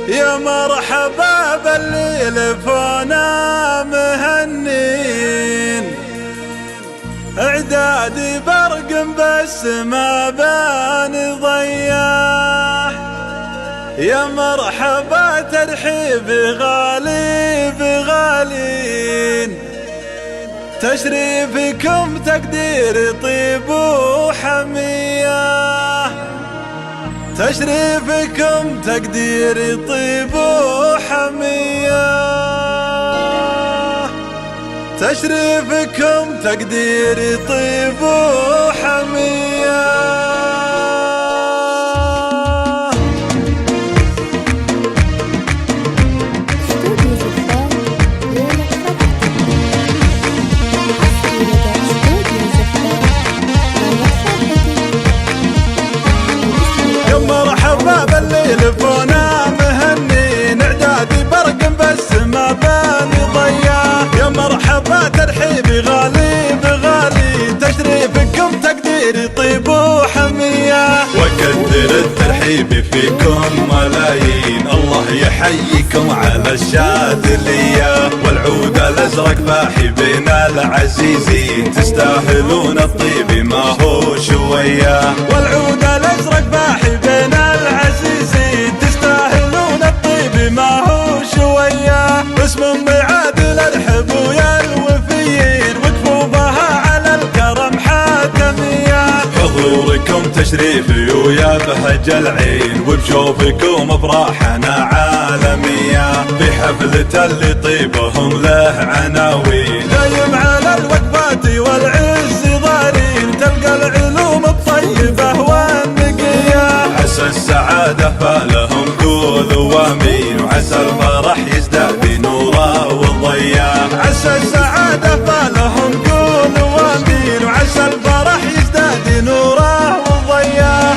يا مرحبا بالليل فونا مهنين، اعدادي برق بس ما بان ضياح. يا مرحبا ترحيب غالي بغالين، تشريفكم تقدير طيب وحمية، تشريفكم تقدير طيب وحمية، تشريفكم تقدير طيب وحمية. يا مرحبا بالليل فونا مهنين، اعدادي برق بس ما باني ضياح. يا مرحبا ترحيبي غالي بغالي، تشريفكم تقديري طيب وحمية، وقدر الترحيب فيكم ملايين. الله يحييكم على الشاذلية، والعود الازرق باحي بين العزيزين، تستاهلون الطيب ما هو شوية. والعود الازرق باحي بين العزيزين، تستاهلون الطيب ما هو شوية. اسم معادل الحب ويا الوفيين، وقفوا بها على الكرم حاتمية. حضوركم تشريفي ويا بهج العين، وبشوفكم افراحنا عالمية. في حفلة اللي طيبهم له عناوين، دايم على الوقفات والعز ضارين، تلقى العلوم الطيبة والنقية. عسى السعادة فالهم قولوا وامين، وعسى الفرح يزداد بنوره وضياء. عسى السعادة فالهم قولوا وامين، وعسى الفرح يزداد نوره وضياء.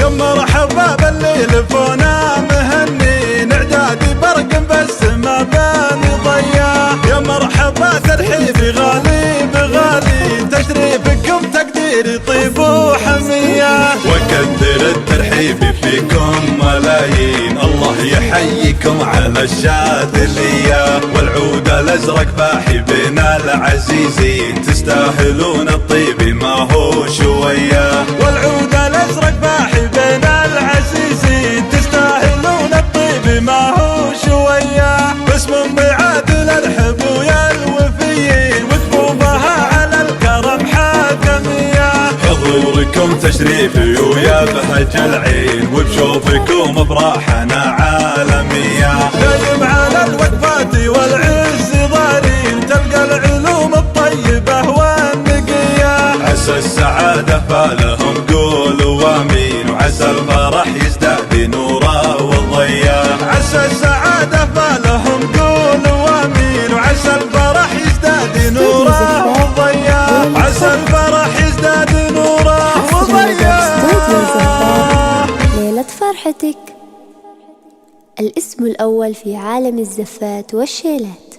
يا مرحبا بالليل فونا مهنين، اعدادي برق بس ما باني ضياح. يا مرحبا ترحيبي غالي بغالي، تشريفكم تقديري طيب وحمية، وكثر الترحيب فيكم ملايين. الله يحييكم على الشاذلية، والعود الازرق باحي بين العزيزين، تستاهلون الطيب ما هو شوية. والعود الازرق باحي بين العزيزين، تستاهلون الطيب ما هو شوية. باسم معادل الحب ويا الوفيين، وقفوا بها على الكرم حاتمية. حضوركم تشريفي ويا بهج العين، وبشوفكم افراحنا عالمية. دايم على الوقفات والعز ضارين، تلقى العلوم الطيبة والنقية. عسى السعادة فالهم قولوا وامين، وعسى الفرح يزداد نوره وضياء. عسى السعادة فالهم قولوا وامين، وعسى الفرح يزداد نوره وضياء. عسى الفرح يزداد نوره وضياء. ليلة فرحتك، الاسم الأول في عالم الزفات والشيلات.